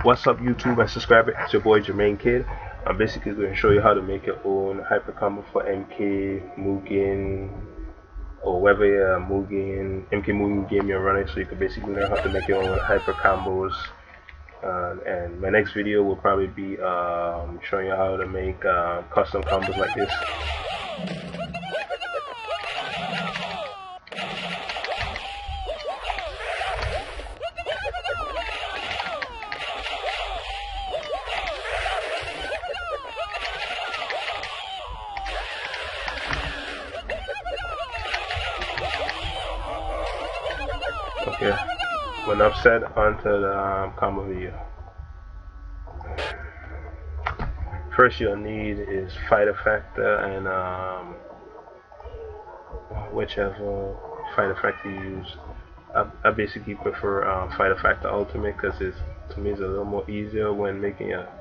What's up, YouTube and subscriber? It's your boy Jermaine Kid. I'm basically going to show you how to make your own hyper combo for MK Mugen or whatever MK Mugen game you're running, so you can basically learn how to make your own hyper combos. And my next video will probably be showing you how to make custom combos like this. Okay, when I've set onto the combo video, first you'll need is fighter factor and whichever fighter factor you use. I basically prefer fighter factor ultimate because to me it's a little more easier when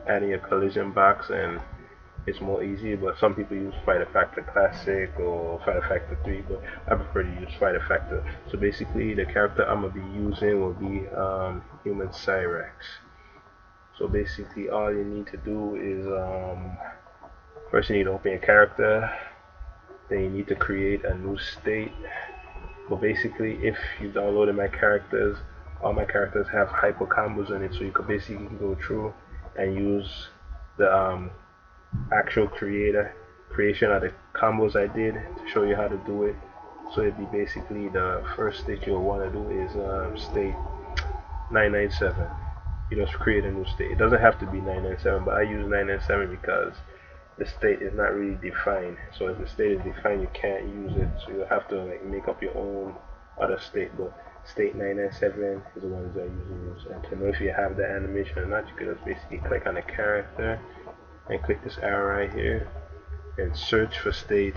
adding a collision box, and it's more easy. But some people use fighter factor classic or fighter factor 3, but I prefer to use fighter factor. So basically the character I'm gonna be using will be human Cyrex. So basically all you need to do is first you need to open your character, then you need to create a new state. But basically, if you downloaded my characters, all my characters have hyper combos in it, so you could basically go through and use the actual creation of the combos I did to show you how to do it. So it'd be basically the first state you'll want to do is state 997. You just create a new state. It doesn't have to be 997, but I use 997 because the state is not really defined. So if the state is defined, you can't use it. So you have to like make up your own other state. But state 997 is the ones that you use. And to know if you have the animation or not, you can just basically click on the character and click this arrow right here and search for state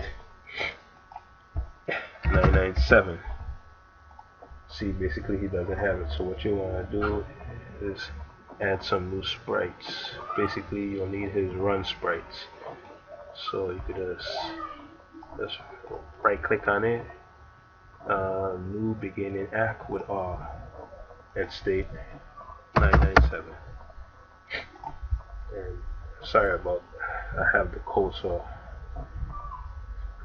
997. See, basically he doesn't have it. So what you want to do is add some new sprites. Basically you'll need his run sprites. So you could just right click on it, new beginning act with R, and state 997. And sorry about, I have the code, so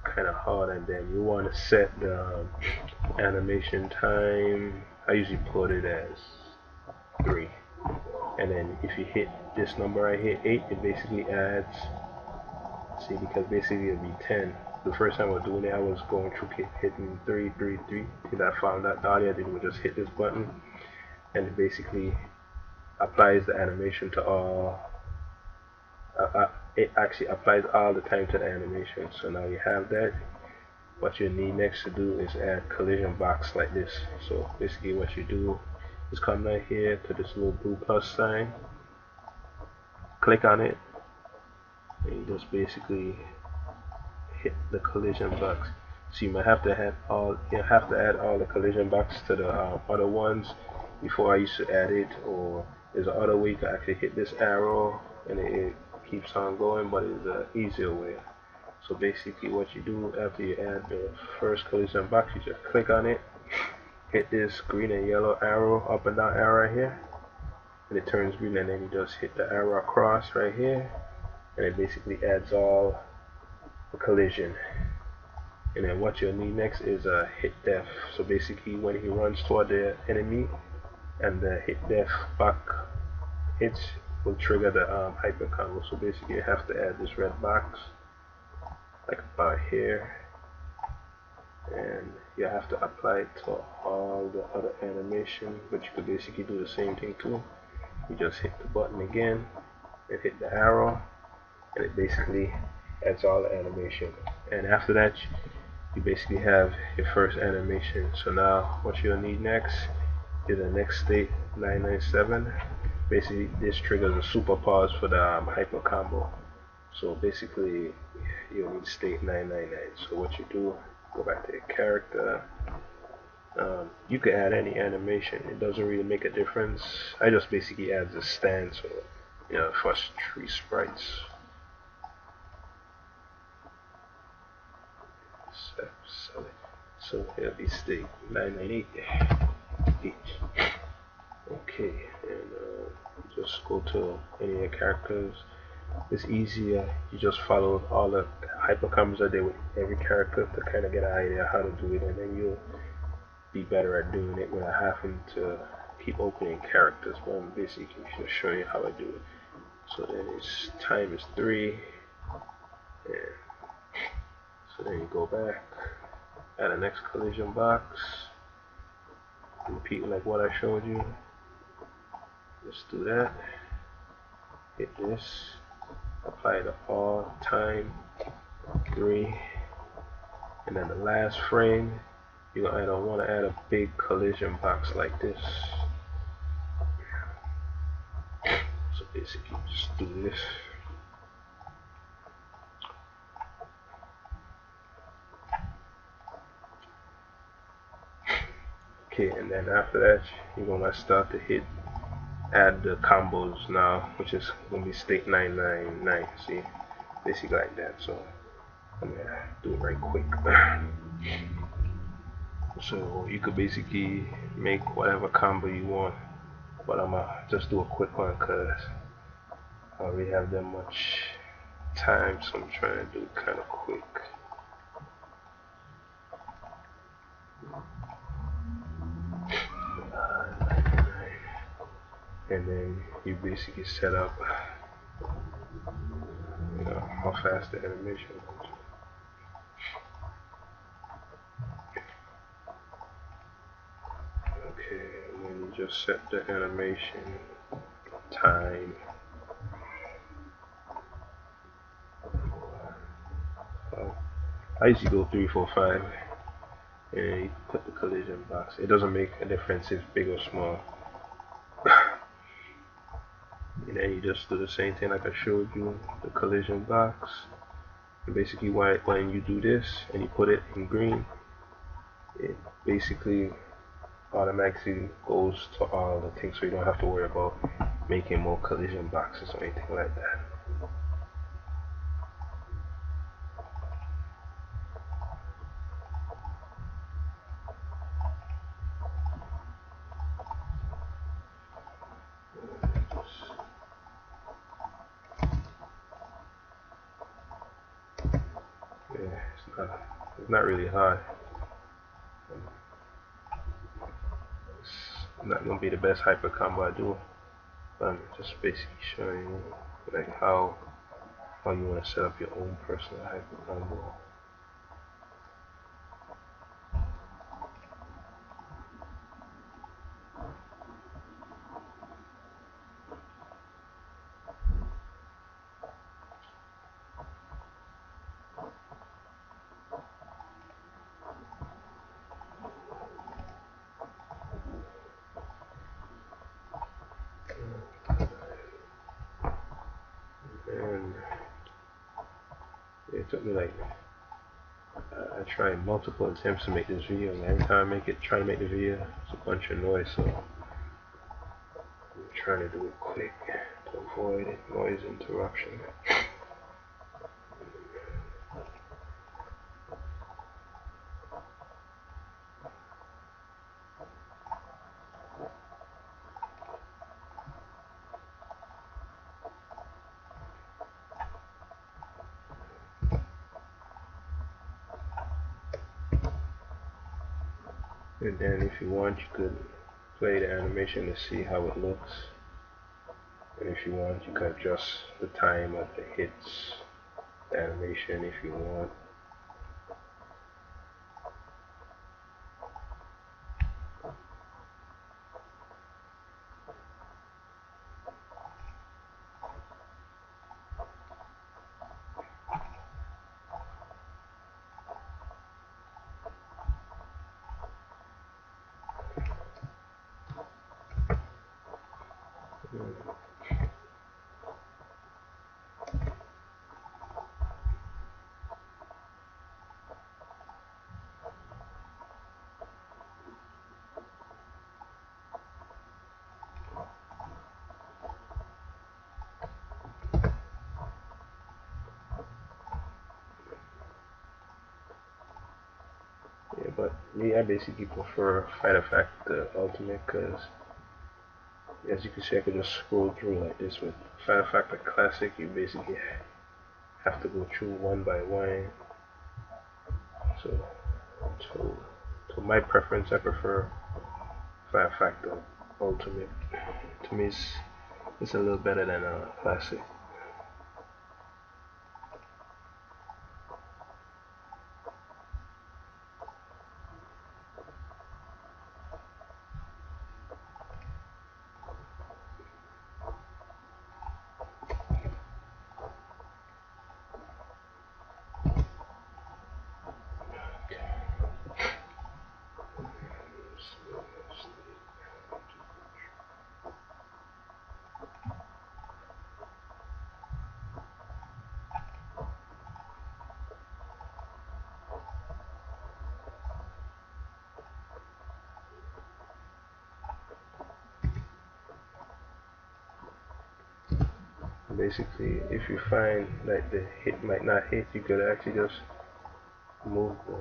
kind of hard. And then you want to set the animation time. I usually put it as 3. And then if you hit this number right here, 8, it basically adds. See, because basically it'll be 10. The first time I was doing it, I was going through hitting 3, 3, 3 till I found out all I did was just hit this button, and it basically applies the animation to all. It actually applies all the time to the animation. So now you have that. What you need next to do is add collision box like this. So basically what you do is come right here to this little blue plus sign, click on it, and you just basically hit the collision box. So you might have to add all the collision box to the other ones. Before I used to add it, or there's another way you can actually hit this arrow and it keeps on going, but it's an easier way. So basically what you do after you add the first collision box, you just click on it, hit this green and yellow arrow, up and down arrow right here, and it turns green, and then you just hit the arrow across right here, and it basically adds all the collision. And then what you'll need next is a hit def. So basically when he runs toward the enemy and the hit def back hits will trigger the hyper combo. So basically you have to add this red box like about here, and you have to apply it to all the other animation, but you could basically do the same thing too. You just hit the button again and hit the arrow, and it basically adds all the animation. And after that you basically have your first animation. So now what you'll need next is the next state 997. Basically this triggers a super pause for the hyper combo. So basically you'll need state 999. So what you do, go back to your character. You can add any animation, it doesn't really make a difference. I just basically add the stance, or first 3 sprites. So it'll be state 998 each. Okay, and just go to any of your characters. It's easier. You just follow all the hyper combos I did with every character to kind of get an idea how to do it, and then you'll be better at doing it without having to keep opening characters. But I'm basically just showing you how I do it. So then it's time is 3, and so then you go back, add the next collision box, repeat like what I showed you. Let's do that. Hit this, apply the all, time 3, and then the last frame you're gonna want to add a big collision box like this. So basically just do this. Okay, and then after that you're gonna start to add the combos now, which is gonna be state 999. See, basically like that. So I'm gonna do it right quick. So you could basically make whatever combo you want, but I'm gonna just do a quick one because I don't really have that much time, so I'm trying to do it kind of quick. And then you basically set up, how fast the animation goes. Okay, and then you just set the animation time. I usually go 3, 4, 5, and you put the collision box. It doesn't make a difference if big or small. And then you just do the same thing like I showed you, the collision box. And basically when you do this and you put it in green, it basically automatically goes to all the things, so you don't have to worry about making more collision boxes or anything like that. Yeah, it's not really hard. It's not gonna be the best hyper combo I do, but I'm just basically showing you like how you want to set up your own personal hyper combo. And it took me like I tried multiple attempts to make this video, and every time I try to make the video, it's a bunch of noise, so I'm trying to do it quick to avoid noise interruption. And then if you want, you could play the animation to see how it looks. And if you want, you can adjust the time of the hits, the animation if you want. Yeah, but me, I basically prefer Fighter Factor Ultimate because as you can see, I can just scroll through like this. With Final Factor Classic, you basically have to go through one by one. So, to my preference, I prefer Final Factor Ultimate. To me, it's a little better than a Classic. Basically, if you find that the hit might not hit, you could actually just move the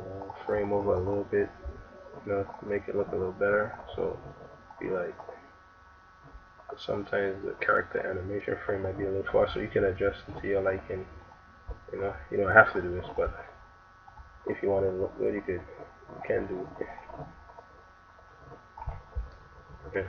frame over a little bit, make it look a little better. So, be like, sometimes the character animation frame might be a little far, so you can adjust it to your liking. You don't have to do this, but if you want it to look good, you can do it. Okay.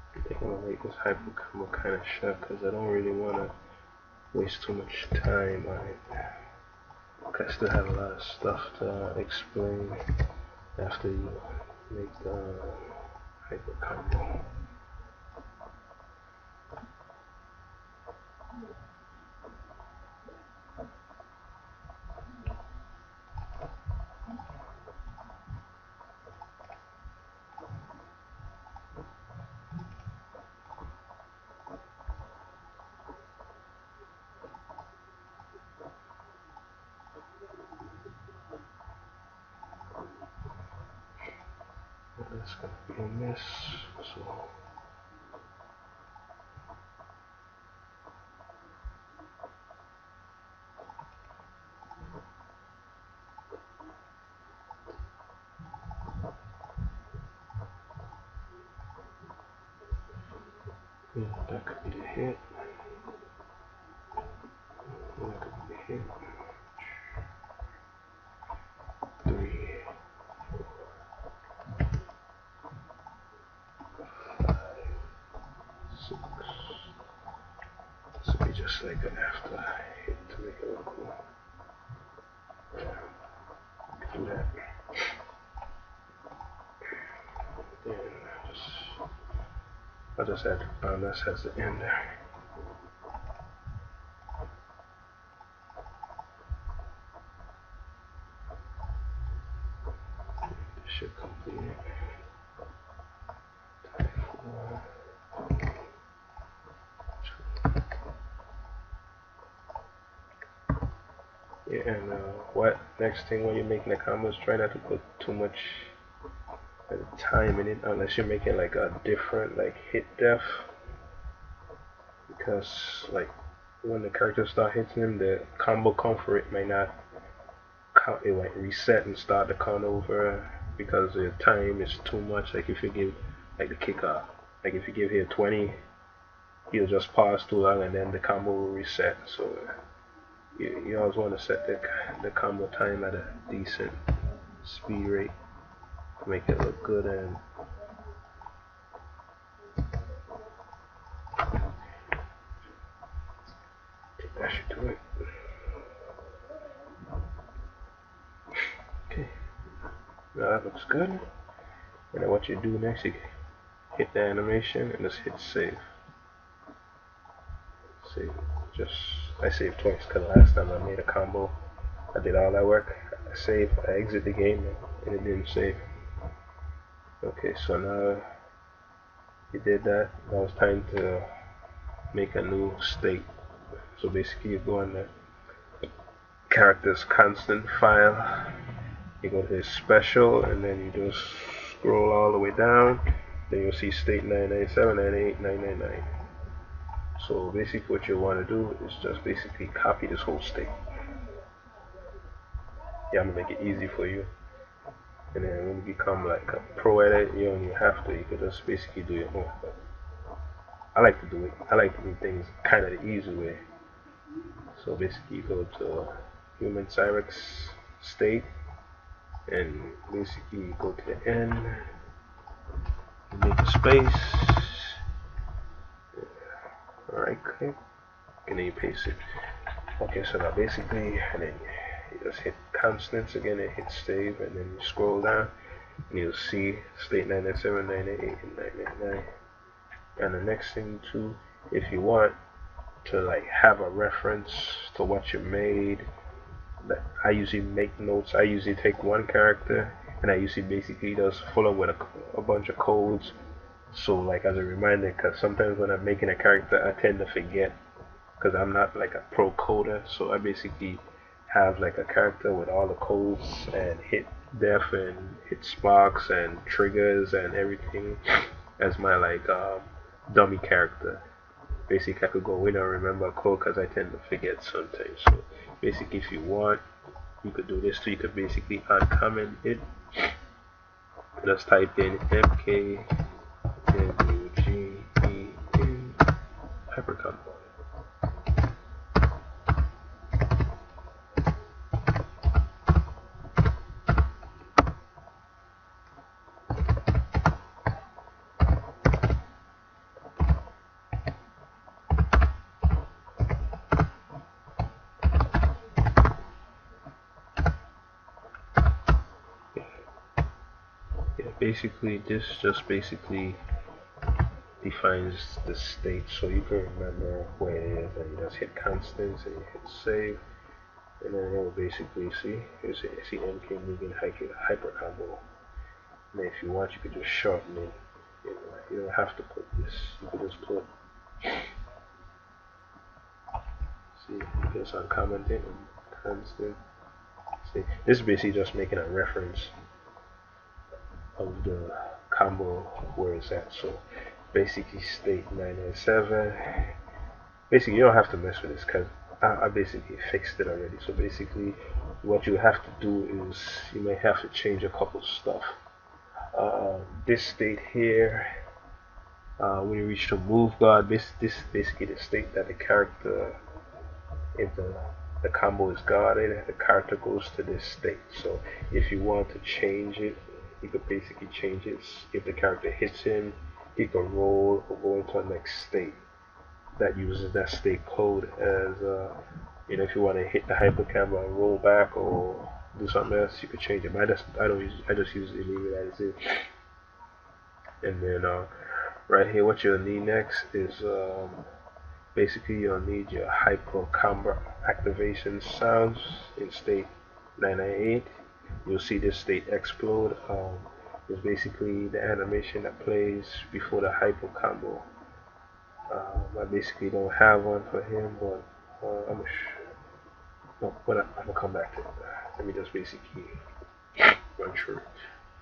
I think I'm gonna make this hyper combo kind of short because I don't really want to waste too much time on it. I still have a lot of stuff to explain after you make the hyper combo. That's gonna be a miss. So yeah, that could be the hit. That could be the hit. 3, 5, 6. This will be just like an after hit to make it look cool. Do that. Then I'll just add the boundless as the end there. This should complete it. Yeah, and what next thing when you're making the combos, try not to put too much time in it unless you're making like a different like hit depth, because like when the characters start hitting him, the combo count for it might not count. It might reset and start the count over because the time is too much. Like if you give like the kicker, like if you give here 20, he'll just pause too long and then the combo will reset. So you always want to set the combo time at a decent speed rate to make it look good, and that should do it. Now that looks good. And then what you do next, you hit the animation and just hit save. Save. Just I saved twice because last time I made a combo, I did all that work. I saved, I exit the game, and it didn't save. Okay, so now you did that. Now it's time to make a new state. So basically, you go in the characters constant file. You go to this special, and then you just scroll all the way down. Then you'll see state 997, 98, 999. So basically, what you want to do is just basically copy this whole state. Yeah, I'm gonna make it easy for you. And then when you become like a pro at it, you don't even have to. You could just basically do your own. But I like to do it. I like to do things kind of the easy way. So basically, you go to human Cyrex state, and basically you go to the end, you make a space, right click, and then you paste it. Okay, so now basically, and then you just hit constants again and hit save, and then you scroll down, and you'll see state 997, 998, and 999. And the next thing too, if you want to like have a reference to what you made, I usually make notes. I usually take one character and I usually basically just follow with a bunch of codes. So like as a reminder, because sometimes when I'm making a character, I tend to forget because I'm not like a pro coder. So I basically have like a character with all the codes and hit def and hit sparks and triggers and everything as my like dummy character. Basically I could go in and remember a code because I tend to forget sometimes. So basically if you want, you could do this too. You could basically uncomment it. Just type in MK Mugen hypercombo. Basically this just basically defines the state so you can remember where it is, and you just hit constants and you hit save, and then it will basically see MK Mugen hyper combo. And if you want, you could just shorten it. You don't have to put this. You could just put this uncommented and constant. See, this is basically just making a reference of the combo where it's at. So basically state 997. Basically you don't have to mess with this because I basically fixed it already. So basically what you have to do is you may have to change a couple stuff. This state here, when you reach the move guard, this basically the state that the character, if the combo is guarded, the character goes to this state. So if you want to change it, you could basically change it. If the character hits him, he can roll or go into the next state that uses that state code as if you want to hit the hyper combo and roll back or do something else, you could change it. But I just usually leave it as it. And then right here, what you'll need next is basically you'll need your hyper combo activation sounds in state 998. You'll see this state explode. It's basically the animation that plays before the hyper combo. I basically don't have one for him, but I'm gonna come back to it. Let me just basically run through it.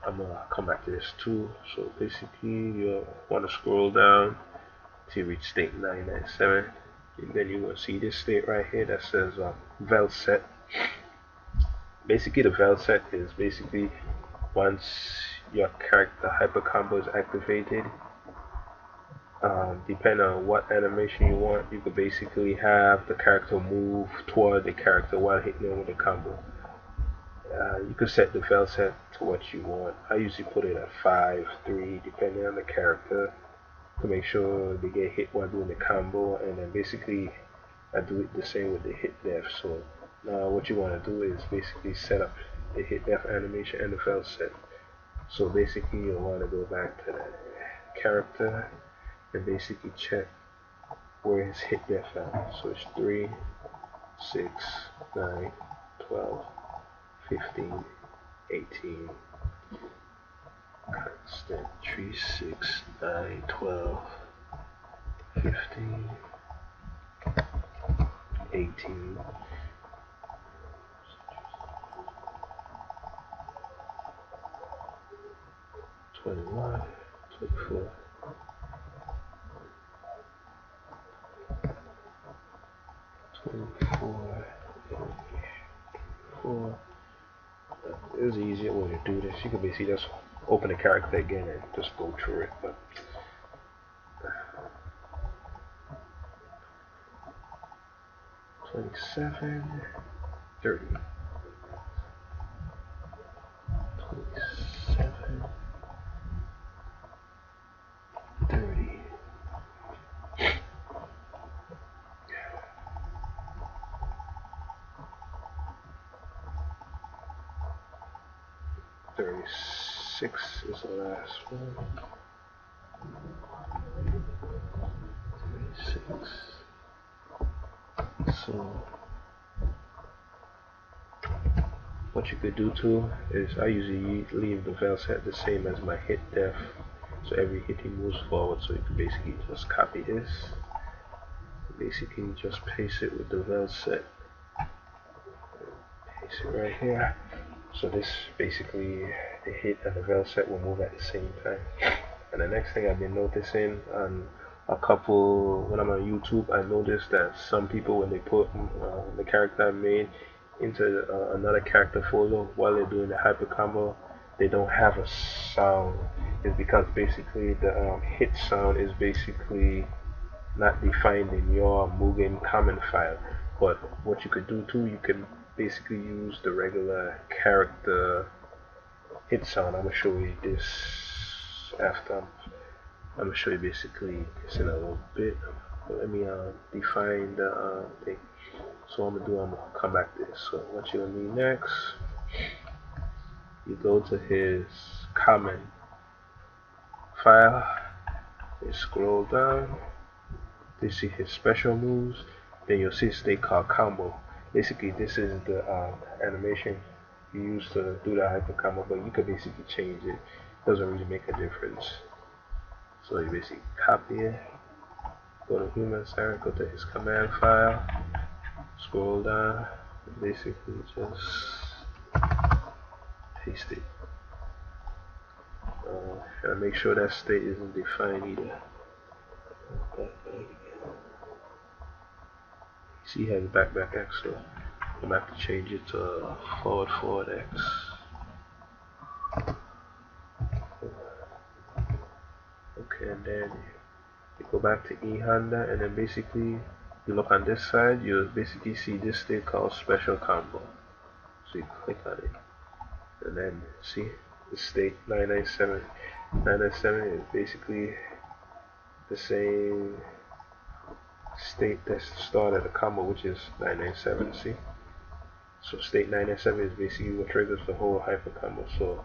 I'm gonna come back to this too. So basically, you want to scroll down till you reach state 997, and then you will see this state right here that says vel set. Basically, the vel set is basically once your character hyper combo is activated. Depending on what animation you want, you could basically have the character move toward the character while hitting them with the combo. You could set the vel set to what you want. I usually put it at 5, 3, depending on the character, to make sure they get hit while doing the combo. And then basically, I do it the same with the hit def. So now what you want to do is basically set up the hit death animation and the fell set. So basically you'll want to go back to that character and basically check where his hit death at. So it's 3, 6, 9, 12, 15, 18. Constant 3, 6, 9, 12, 15, 18. 21, 24, 24, 24. There's an easier way to do this. You can basically just open the character again and just go through it. But 27, 30, 27, 30. 36 is the last one. 36. So what you could do too is I usually leave the veil set the same as my hit depth. So every hit he moves forward. So you can basically just copy this. Basically just paste it with the veil set. Paste it right here. So this basically the hit and the veil set will move at the same time. And the next thing I've been noticing on when I'm on YouTube, I noticed that some people when they put the character I made into another character folder while they're doing the hyper combo, they don't have a sound. It's because basically the hit sound is basically not defined in your Mugen common file. But what you could do too, you can basically use the regular character hit sound. I'm gonna show you this after. I'm gonna show you basically this in a little bit. But let me define the thing. So what I'm gonna come back to this. So what you'll need next, you go to his common file, you scroll down, you see his special moves, then you'll see a state called Kombo. Basically this is the animation you use to do the hyper combo, but you could basically change it. Doesn't really make a difference. So you basically copy it, go to human center, go to his command file, scroll down, basically just paste it. And make sure that state isn't defined either. See, he has back X, so I'm going to have to change it to forward X. Okay, and then you go back to E Honda, and then basically you look on this side, you'll basically see this state called special combo. So you click on it, and then see the state 997. 997 is basically the same state that's the start of the combo, which is 997. See, so state 997 is basically what triggers the whole hyper combo. So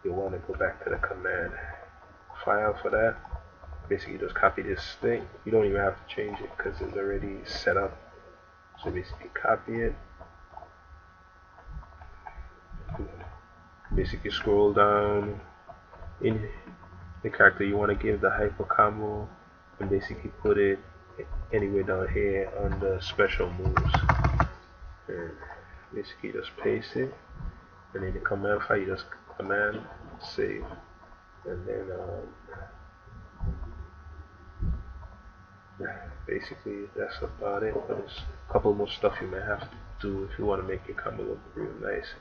you'll want to go back to the command file for that. Basically just copy this state. You don't even have to change it because it's already set up. So basically copy it, basically scroll down in the character you want to give the hyper combo and basically put it anywhere down here on the special moves, and basically just paste it, and in the command file you just command save, and then basically that's about it. But there's a couple more stuff you may have to do if you want to make your combo look real nice.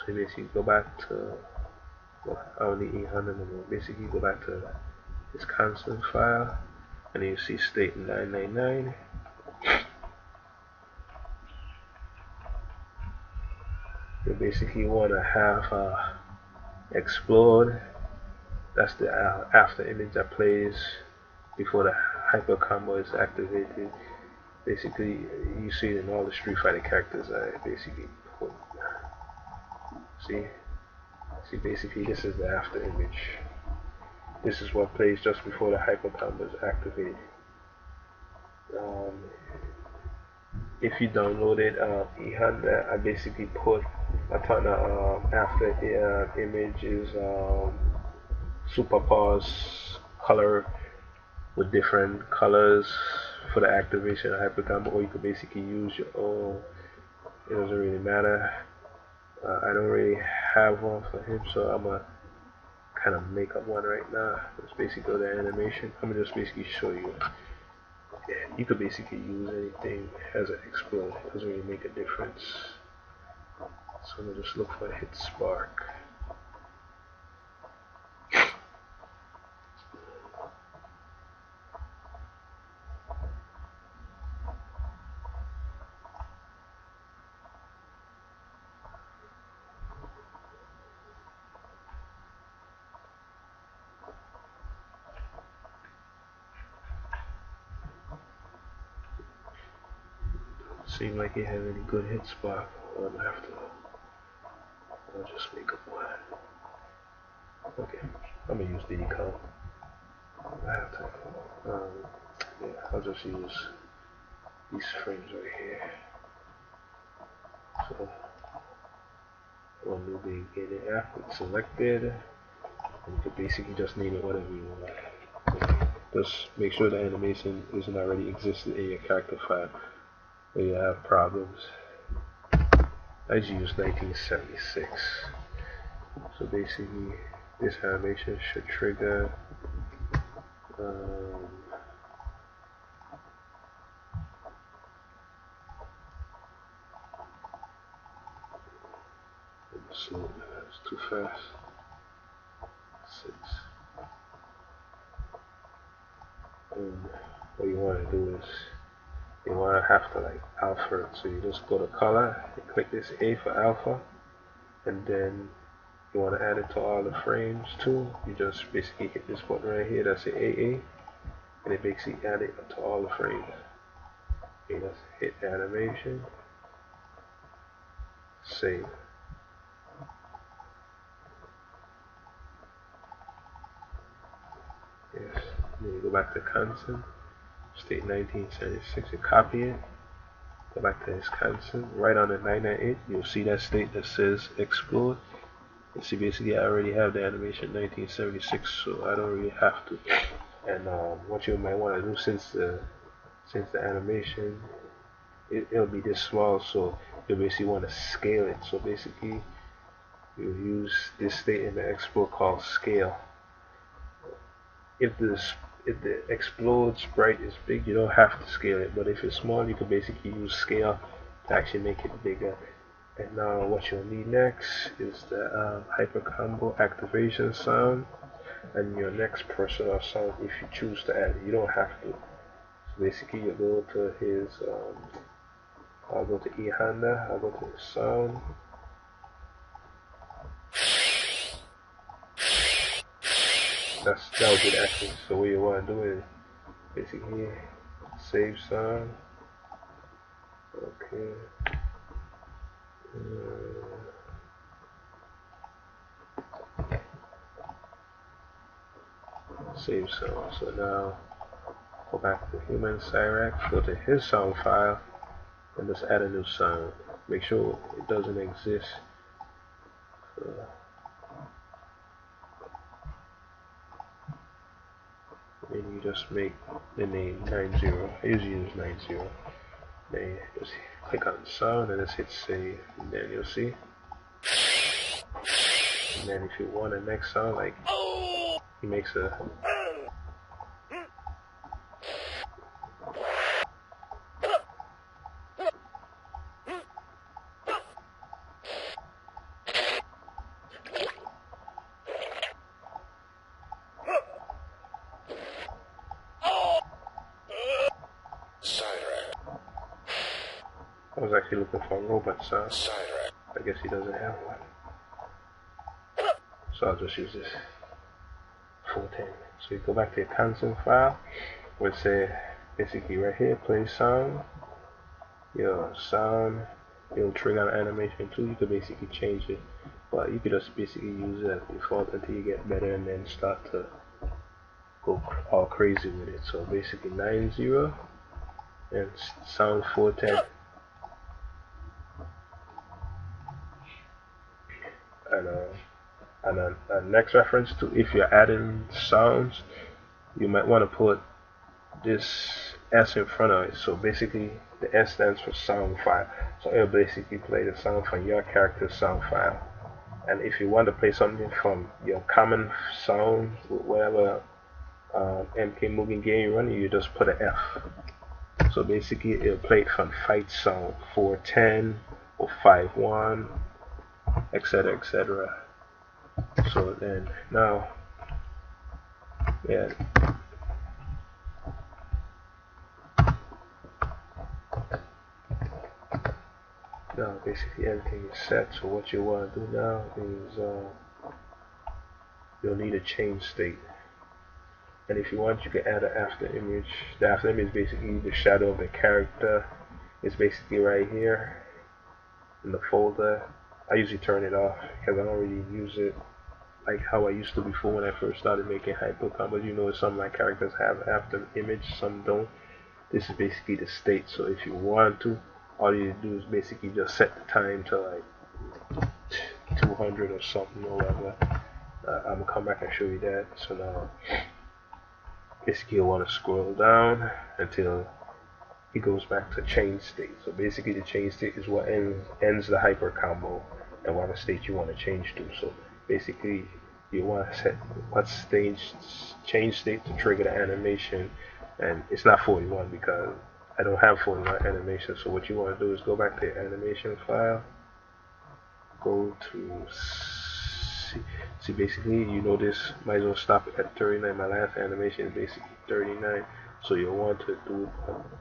So basically go back to only 800, and basically go back to this constant file, and then you see state 999. You basically want to have explode. That's the after image that plays before the hyper combo is activated. Basically, you see it in all the Street Fighter characters I basically put. See, basically this is the after image. This is what plays just before the hyper combo is activated. If you downloaded eHanda, I basically put a ton of after images, superpause color with different colors for the activation of hyper combo, or you could basically use your own. It doesn't really matter. I don't really have one for him, so I'm gonna kind of make up one right now. Let's basically go to animation. I'm gonna just basically show you. You could basically use anything as an explode. It doesn't really make a difference. So I'm gonna just look for a hit spark. Seem like you have any good hit spark. I'm gonna have to. I'll just make up one. Okay, I'm gonna use decom. I have to. Yeah, I'll just use these frames right here. So one new beginning athlete selected. And you can basically just name it whatever you want. Just make sure the animation isn't already existed in your character file, or you have problems. I use 1976. So basically, this animation should trigger. Slow, it's too fast. 6. And what you want to do is you want to have to like alpha it. So you just go to color, you click this A for alpha, and then you want to add it to all the frames too. You just basically hit this button right here, that's the AA, and it basically add it to all the frames. Okay, let's hit animation, save. Yes, then you go back to constant, state 1976, you copy it, go back to this constant, right on the 998, you'll see that state that says explode. You see, basically I already have the animation 1976, so I don't really have to. And what you might want to do, since the animation it'll be this small, so you basically want to scale it. So basically you use this state in the export called scale. If the explode sprite is big, you don't have to scale it, but if it's small, you can basically use scale to actually make it bigger. And now what you'll need next is the hyper combo activation sound and your next personal sound if you choose to add it. You don't have to. So basically you go to his I'll go to eHanda, I'll go to his sound. That would be the action. So what you want to do is basically save sound. Okay. Save sound. So now go back to human Cyrax, go to his sound file, and just add a new sound. Make sure it doesn't exist. So, then you just make the name 90. I usually use 90. Then you just click on sound and just hit save, and then you'll see. And then if you want a next sound, like he makes a I was actually looking for a robot sound. I guess he doesn't have one. So I'll just use this 410. So you go back to your console file, where it say basically right here, play sound. Your sound, it'll trigger an animation too. You can basically change it but you could just basically use it as default until you get better and then start to go all crazy with it. So basically 9-0 and sound 410. And next reference to if you're adding sounds, you might want to put this S in front of it. So basically the S stands for sound file. So it'll basically play the sound from your character's sound file. And if you want to play something from your common sound, whatever MK Mugen game you're running, you just put an F. So basically it'll play it from fight sound 410 or 5-1, etc, etc. So then now, yeah, now basically everything is set. So what you want to do now is you'll need a change state. And if you want, you can add an after image. The after image is basically the shadow of the character. It's basically right here in the folder. I usually turn it off because I don't really use it like how I used to before when I first started making hyper combos. You know, some of my characters have after image, some don't. This is basically the state. So if you want to, all you do is basically just set the time to like 200 or something or whatever. I'm gonna come back and show you that. So now basically you want to scroll down until it goes back to change state. So basically the change state is what ends the hyper combo and what state you want to change to. So basically you want to set what change state to trigger the animation, and it's not 41 because I don't have 41 animation. So what you want to do is go back to your animation file, go to see basically, you know, this might as well stop at 39. My last animation is basically 39. So you want to do,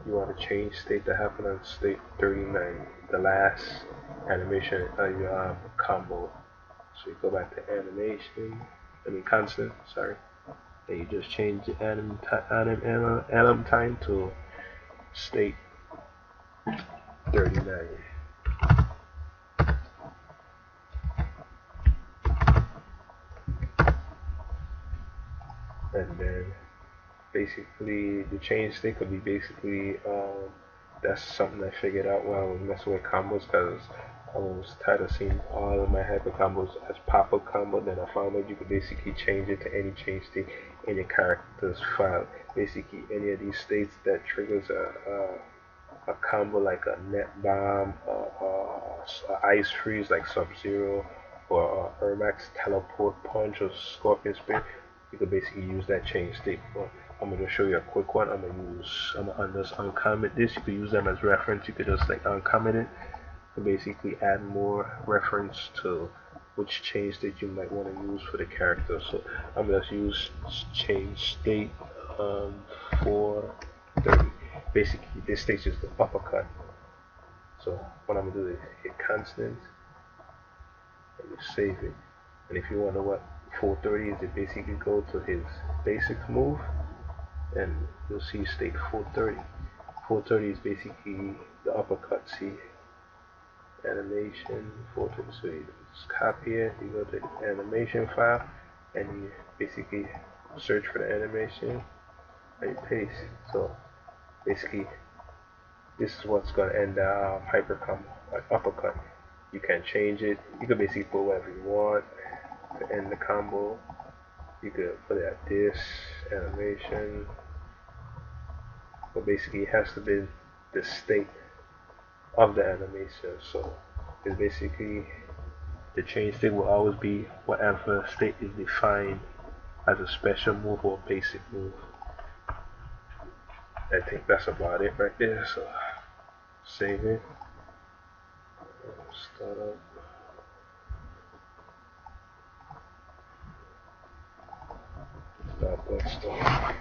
you want to change state to happen on state 39, the last animation of your combo. So you go back to animation, constant, sorry, and you just change the anim time to state 39. And then basically the change state could be basically that's something I figured out while I was messing with combos, because I was tired of seeing all of my hyper combos as pop-up combo. Then I found out you could basically change it to any change state in your character's file. Basically any of these states that triggers a combo like a net bomb, a ice freeze like Sub-Zero, or Ermax teleport punch or Scorpion Spear. You could basically use that change state. But I'm gonna show you a quick one. I'm gonna just uncomment this. You could use them as reference. You could just like uncomment it and basically add more reference to which change state you might want to use for the character. So I'm gonna use change state 430. Basically this state is the uppercut. So what I'm gonna do is hit constant and you save it. And if you wonder what 430 is, it basically go to his basic move and you'll see state 430. 430 is basically the uppercut. See, animation 430. So you just copy it, you go to the animation file and you basically search for the animation and you paste. So basically this is what's going to end the hyper combo, like uppercut. You can change it. You can basically put whatever you want to end the combo. You could put it at this animation, but basically it has to be the state of the animation. So it's basically the change state will always be whatever state is defined as a special move or basic move. I think that's about it right there. So save it. Start up. Stop that stuff.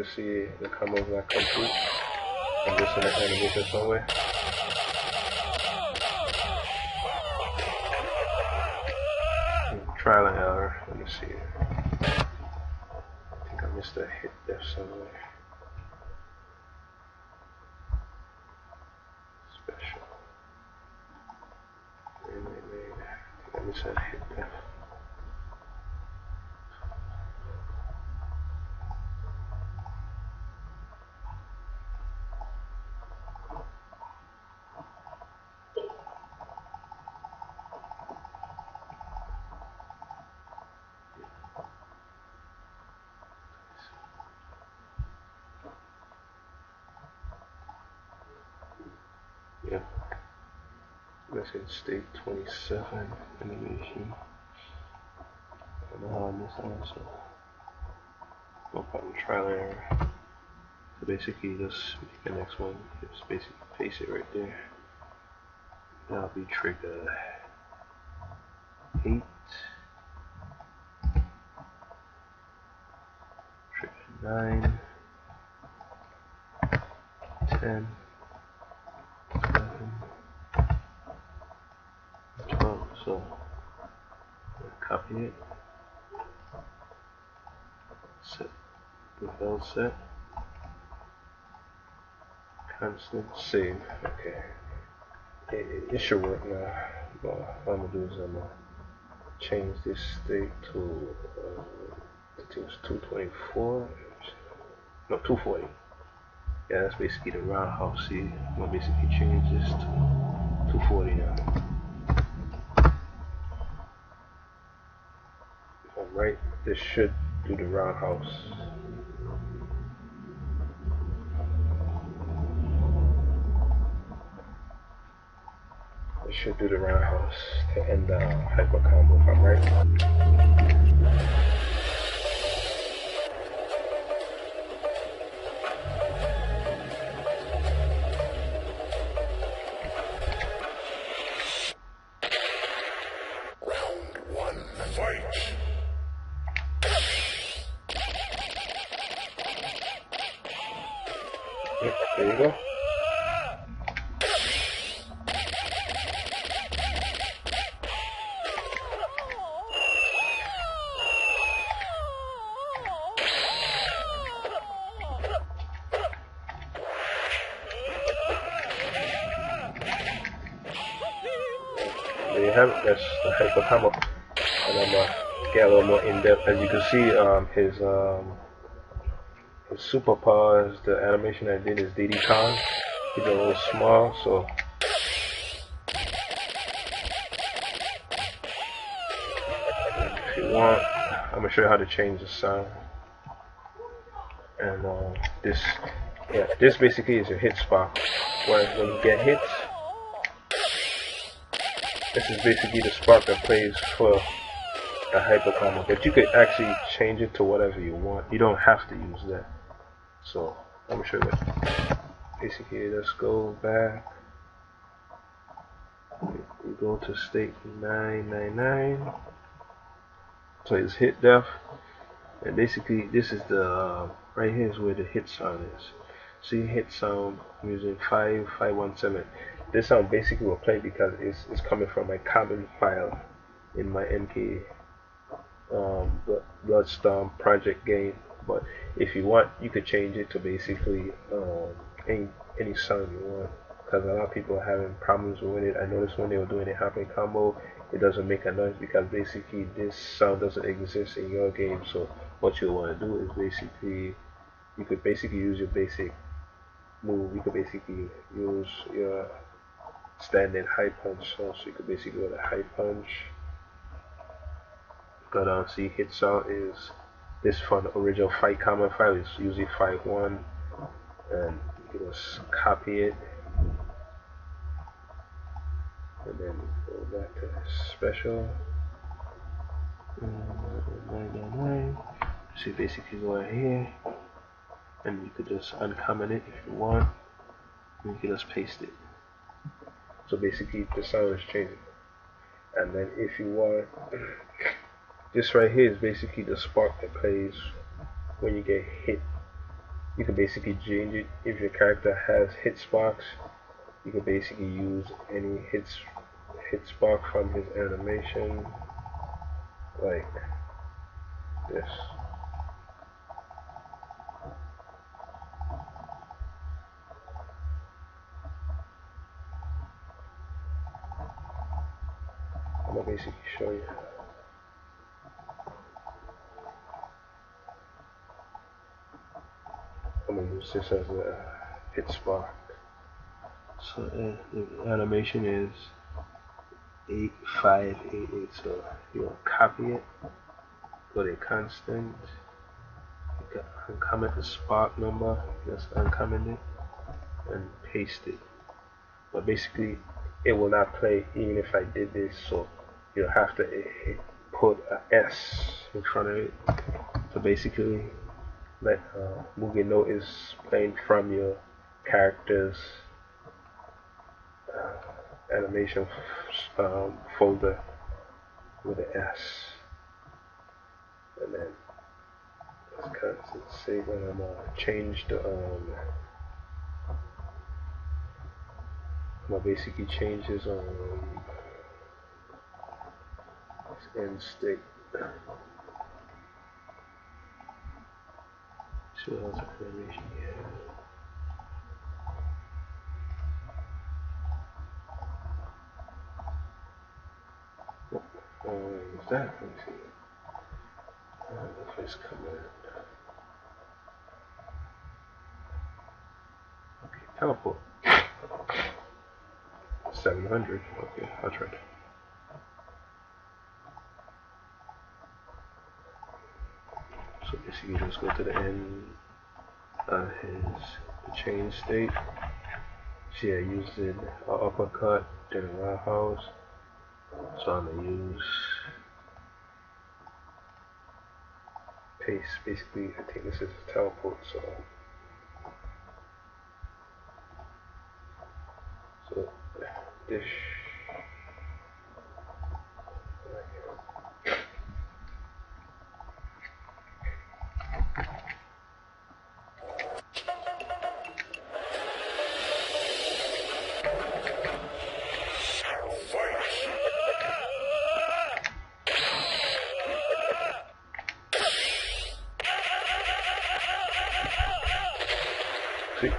to see the combo is not complete. I'm just in the animation somewhere. Trial and error. Let me see. I think I missed a hit there somewhere. Special. I think I missed that hit there. Yeah. Let's hit state 27 animation. I don't know how I missed that, so no problem. Trial and error. So basically, just make the next one. Just basically paste it right there. That'll be trigger 8, trigger 9, 10, 11, 12. So copy it. Set the bell set. Constant save. Okay. It should work now. But what I'm gonna do is I'm gonna change this state to I think it's 224. No, 240. Yeah, that's basically the roundhouse. See, I'm gonna basically change this to 240 now. Alright, this should do the roundhouse. It should do the roundhouse to end the hyper combo if I'm right. Round 1, fight! Yep, there you go. There you have it. That's the hyper combo. And I'm gonna get a little more in depth. As you can see, his superpowers, the animation I did is DD Kong. He's a little small, so if you want, I'm gonna show you how to change the sound. And this basically is a hit spot. When you get hits, this is basically the spark that plays for a hyper combo. But you could actually change it to whatever you want. You don't have to use that. So I'm gonna show you that. Basically, let's go back. We go to state 999. So it's hit def, and basically this is the right here is where the hit sound is. See, hit sound, I'm using 5517. This sound basically will play because it's coming from my common file in my MK Bloodstorm project game. But if you want, you could change it to basically any sound you want, because a lot of people are having problems with it. I noticed when they were doing a happy combo, it doesn't make a noise because basically this sound doesn't exist in your game. So what you want to do is basically, you could basically use your basic move. You could basically use your standing high punch. So you could basically go to high punch. But see, hit sound is this from the original fight common file is usually 5.1, and you can just copy it and then go back to special 999. So you basically go in here and you could just uncomment it if you want, and you can just paste it. So basically the sound is changing. And then if you want, this right here is basically the spark that plays when you get hit. You can basically change it. If your character has hit sparks, you can basically use any hit spark from his animation, like this. I'm gonna basically show you. I'm gonna use this as a hit spark. So the animation is 8588. So you'll copy it, go to constant, you can uncomment the spark number, just uncomment it, and paste it. But basically, it will not play even if I did this. So you'll have to put a S in front of it to basically let Mugen know is playing from your character's animation folder with an S. And then let's constant save, and I'm gonna change the I'm gonna basically change his end state. See what else animation here. What's that? Let me see. The face command. Okay, teleport. 700. Okay, I'll try that. So basically, just go to the end of the chain state. See, I used an uppercut, then a roundhouse. So I'm gonna use paste. Basically, I think this is a teleport. So this.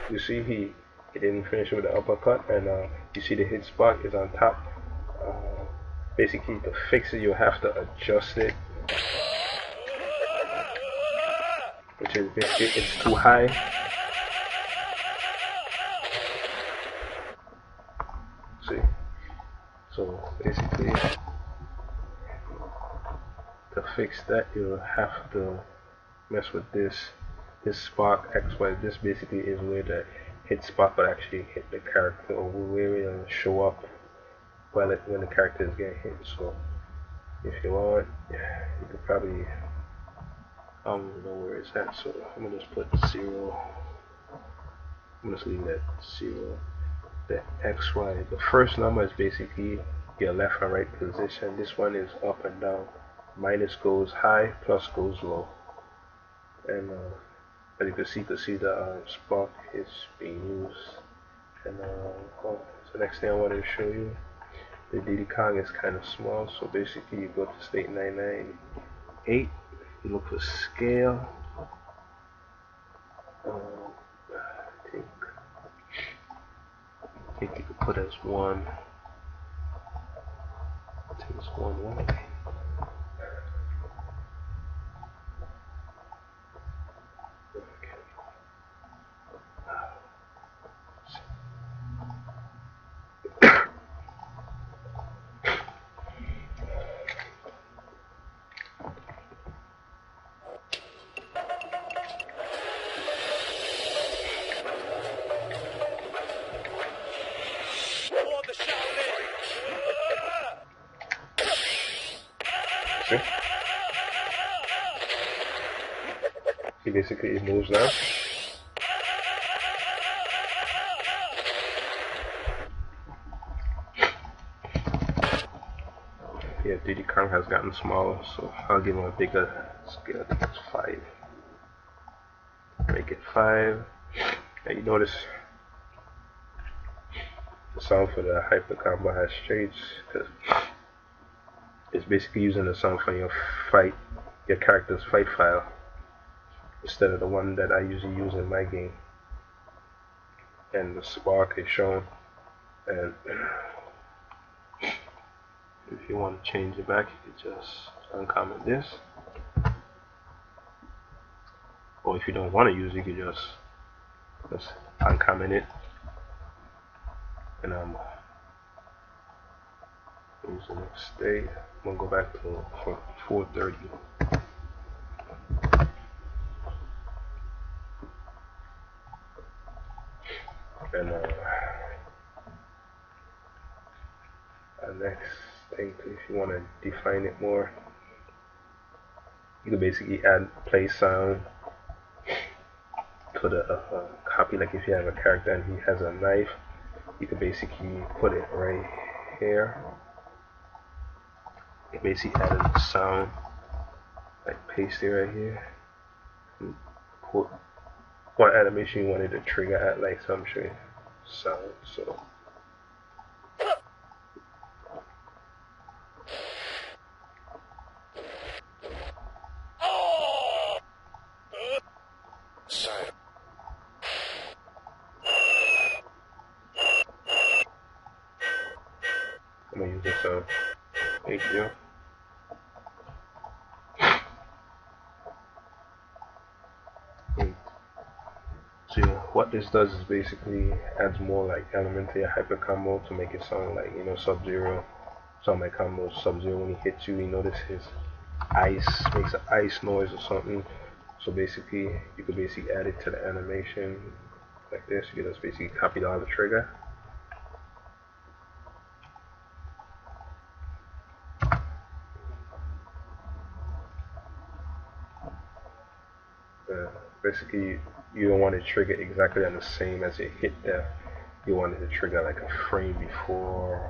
You see, he didn't finish with the uppercut, and you see the hit spark is on top. Basically, to fix it, you have to adjust it, which is it's too high. See, so basically, to fix that, you have to mess with this spark XY. This basically is where the hit spark will actually hit the character, or where it will show up when the character is getting hit. So if you want, you could probably, I don't even know where it's at, so I'm gonna just put 0. I'm gonna just leave that 0. The XY, the first number is basically your left and right position. This one is up and down. Minus goes high, plus goes low. And as you can see the spark is being used. And so next thing I want to show you, the DD Kong is kind of small, so basically you go to state 998, you look for scale. I think you could put as 1. I think it's 1. See, basically it moves now. Yeah, DD Kong has gotten smaller, so I'll give him a bigger scale. I think it's 5. Make make it 5. And you notice the sound for the hyper combo has changed because it's basically using the sound from your character's fight file instead of the one that I usually use in my game. And the spark is shown, and if you want to change it back, you can just uncomment this, or if you don't want to use it, you can just uncomment it. And I'm use the next state. I'm gonna go back to 430. And next thing, if you want to define it more, you can basically add play sound to the copy. Like if you have a character and he has a knife, you can basically put it right here. You basically add a sound, like paste it right here. And put what animation you wanted to trigger at, like some sound. So I'm gonna use this sound. Thank you. So yeah, what this does is basically adds more like element to your hyper combo to make it sound like, you know, Sub-Zero. Some of my combos, Sub-Zero, when he hits you, you notice his ice makes an ice noise or something. So basically, you could basically add it to the animation like this. You can just basically copy down the trigger. Basically, you don't want it to trigger exactly on the same as it hit there. You want it to trigger like a frame before,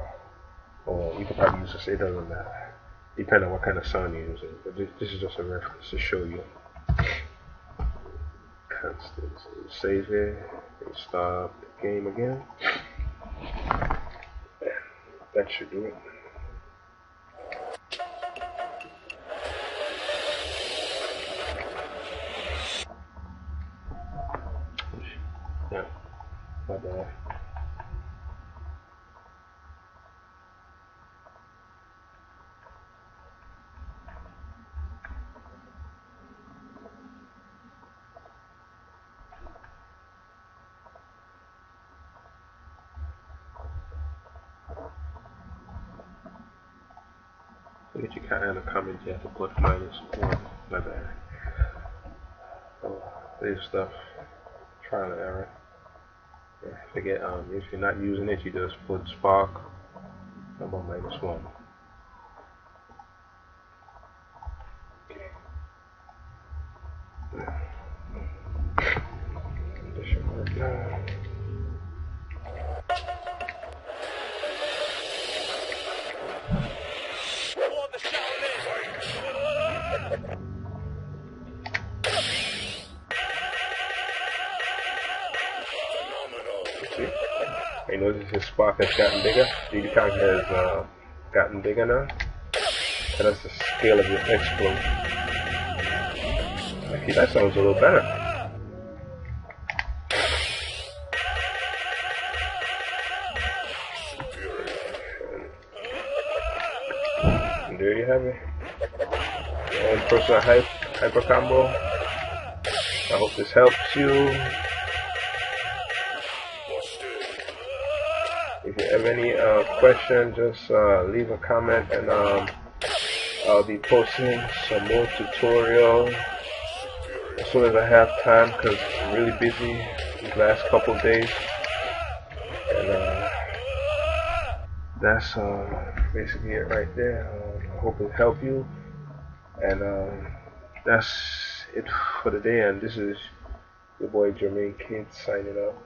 or you could probably use this. It doesn't matter, depending on what kind of sound you're using. But this is just a reference to show you. Constant. So you save it and start the game again. That should do it. Yeah, my bad. If you can't add a comment, you have to put -1. My bad. Oh, save stuff. Trial and error. Yeah, forget, if you're not using it, you just put spark number -1. This should work now. See? I notice his spark has gotten bigger. The character has gotten bigger now. And that's the scale of your explode. Actually, that sounds a little better. And there you have it. Your own personal hyper combo. I hope this helps you. If you have any questions, just leave a comment, and I'll be posting some more tutorials as soon as I have time, because I'm really busy these last couple days. And that's basically it right there. I hope it helped you, and that's it for the day. And this is your boy Jermaine Kid signing out.